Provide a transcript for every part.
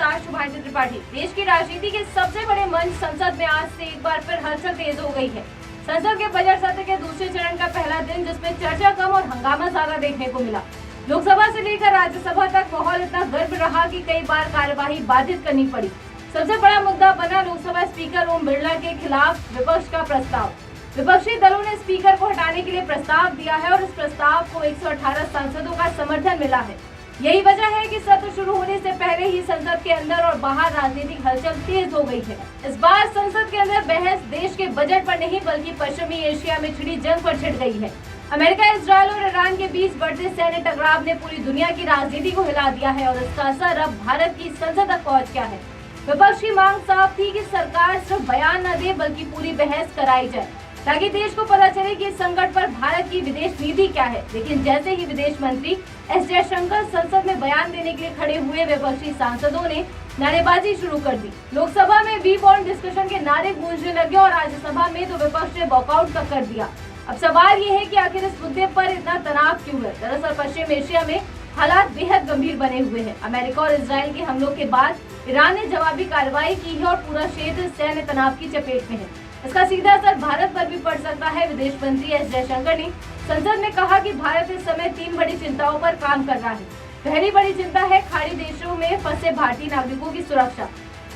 राष्ट्र भाई त्रिपाठी। देश की राजनीति के सबसे बड़े मंच संसद में आज से एक बार फिर हलचल तेज हो गई है। संसद के बजट सत्र के दूसरे चरण का पहला दिन, जिसमें चर्चा कम और हंगामा ज्यादा देखने को मिला। लोकसभा से लेकर राज्यसभा तक माहौल इतना गर्म रहा कि कई बार कार्यवाही बाधित करनी पड़ी। सबसे बड़ा मुद्दा बना लोकसभा स्पीकर ओम बिरला के खिलाफ विपक्ष का प्रस्ताव। विपक्षी दलों ने स्पीकर को हटाने के लिए प्रस्ताव दिया है और इस प्रस्ताव को 118 सांसदों का समर्थन मिला है। यही वजह है कि सत्र शुरू होने से पहले ही संसद के अंदर और बाहर राजनीतिक हलचल तेज हो गई है। इस बार संसद के अंदर बहस देश के बजट पर नहीं बल्कि पश्चिमी एशिया में छिड़ी जंग पर छिड़ गई है। अमेरिका, इजरायल और ईरान के बीच बढ़ते सैन्य टकराव ने पूरी दुनिया की राजनीति को हिला दिया है और इसका असर अब भारत की संसद तक पहुँच गया है। विपक्ष की मांग साफ थी कि सरकार सिर्फ बयान न दे बल्कि पूरी बहस कराई जाए, ताकि देश को पता चले कि इस संकट पर भारत की विदेश नीति क्या है। लेकिन जैसे ही विदेश मंत्री एस जयशंकर संसद में बयान देने के लिए खड़े हुए, विपक्षी सांसदों ने नारेबाजी शुरू कर दी। लोकसभा में वी वॉन्ट डिस्कशन के नारे गूंजने लगे और राज्यसभा में तो विपक्ष ने वॉकआउट तक कर दिया। अब सवाल ये है कि आखिर इस मुद्दे पर इतना तनाव क्यों है। दरअसल पश्चिम एशिया में हालात बेहद गंभीर बने हुए हैं। अमेरिका और इजरायल के हमलों के बाद ईरान ने जवाबी कार्रवाई की है और पूरा क्षेत्र सैन्य तनाव की चपेट में है। इसका सीधा असर भारत पर भी पड़ सकता है। विदेश मंत्री एस जयशंकर ने संसद में कहा कि भारत इस समय 3 बड़ी चिंताओं पर काम कर रहा है। पहली बड़ी चिंता है खाड़ी देशों में फंसे भारतीय नागरिकों की सुरक्षा,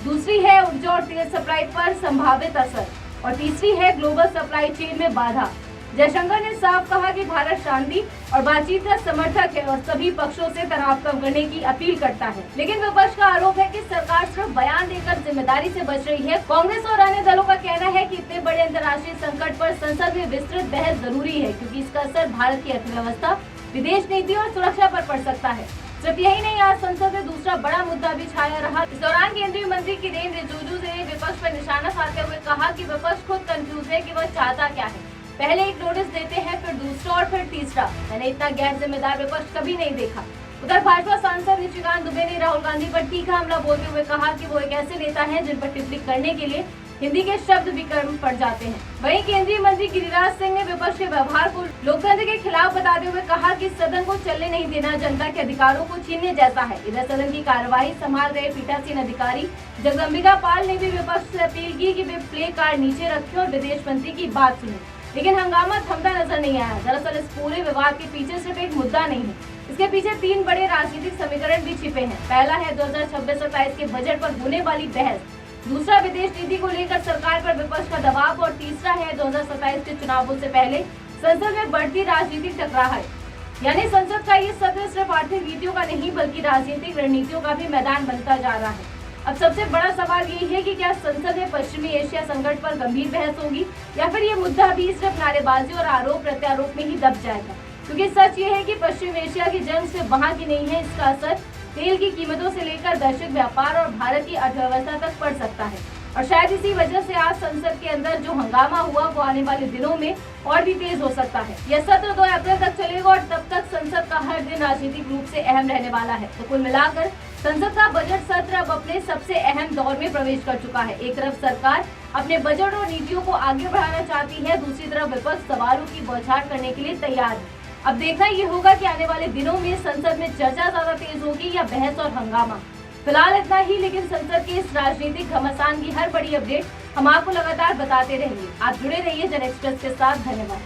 दूसरी है ऊर्जा और तेल सप्लाई पर संभावित असर और तीसरी है ग्लोबल सप्लाई चेन में बाधा। जयशंकर ने साफ कहा कि भारत शांति और बातचीत का समर्थक है और सभी पक्षों से तनाव कम करने की अपील करता है। लेकिन विपक्ष का आरोप है कि सरकार सिर्फ बयान देकर जिम्मेदारी से बच रही है। कांग्रेस और अन्य दलों का कहना है कि इतने बड़े अंतर्राष्ट्रीय संकट पर संसद में विस्तृत बहस जरूरी है, क्योंकि इसका असर भारत की अर्थव्यवस्था, विदेश नीति और सुरक्षा पर पड़ सकता है। सिर्फ यही नहीं, आज संसद में दूसरा बड़ा मुद्दा भी छाया रहा। इस दौरान केंद्रीय मंत्री किरेन रिजिजू ने विपक्ष पर निशाना साधते हुए कहा कि विपक्ष खुद कंफ्यूज है कि वह चाहता क्या है। पहले एक नोटिस देते हैं, फिर दूसरा और फिर तीसरा। मैंने इतना गैर जिम्मेदार विपक्ष कभी नहीं देखा। उधर भाजपा सांसद निशिकांत दुबे ने राहुल गांधी पर तीखा हमला बोलते हुए कहा कि वो एक ऐसे नेता हैं जिन पर टिप्पणी करने के लिए हिंदी के शब्द भी कर्म पड़ जाते हैं। वहीं केंद्रीय मंत्री गिरिराज सिंह ने विपक्ष के व्यवहार को लोकतंत्र के खिलाफ बताते हुए कहा कि सदन को चलने नहीं देना जनता के अधिकारों को छीनने जैसा है। इधर सदन की कार्यवाही संभाल रहे पीठासीन अधिकारी जगदम्बिका पाल ने भी विपक्ष से अपील की कि वे प्ले कार्ड नीचे रखें और विदेश मंत्री की बात सुने। लेकिन हंगामा थमता नजर नहीं आया। दरअसल इस पूरे विवाद के पीछे सिर्फ एक मुद्दा नहीं है, इसके पीछे 3 बड़े राजनीतिक समीकरण भी छिपे हैं। पहला है 2026-27 के बजट पर होने वाली बहस, दूसरा विदेश नीति को लेकर सरकार पर विपक्ष का दबाव और तीसरा है 2027 के चुनावों से पहले संसद में बढ़ती राजनीतिक टकराहट। यानी संसद का ये सत्र सिर्फ आर्थिक नीतियों का नहीं बल्कि राजनीतिक रणनीतियों का भी मैदान बनता जा रहा है। अब सबसे बड़ा सवाल यही है कि क्या संसद में पश्चिमी एशिया संकट पर गंभीर बहस होगी या फिर ये मुद्दा भी सिर्फ नारेबाजी और आरोप प्रत्यारोप में ही दब जाएगा। क्योंकि सच ये है कि पश्चिम एशिया की जंग सिर्फ वहाँ की नहीं है, इसका असर तेल की कीमतों से लेकर वैश्विक व्यापार और भारत की अर्थव्यवस्था तक पड़ सकता है। और शायद इसी वजह से आज संसद के अंदर जो हंगामा हुआ वो आने वाले दिनों में और भी तेज हो सकता है। यह सत्र 2 अप्रैल तक चलेगा और तब तक संसद का हर दिन राजनीतिक रूप से अहम रहने वाला है। तो कुल मिलाकर संसद का बजट सत्र अब अपने सबसे अहम दौर में प्रवेश कर चुका है। एक तरफ सरकार अपने बजट और नीतियों को आगे बढ़ाना चाहती है, दूसरी तरफ विपक्ष सवालों की बौछार करने के लिए तैयार है। अब देखना ये होगा कि आने वाले दिनों में संसद में चर्चा ज्यादा तेज होगी या बहस और हंगामा। फिलहाल इतना ही, लेकिन संसद के इस राजनीतिक घमासान की हर बड़ी अपडेट हम आपको लगातार बताते रहेंगे। आप जुड़े रहिए जन एक्सप्रेस के साथ। धन्यवाद।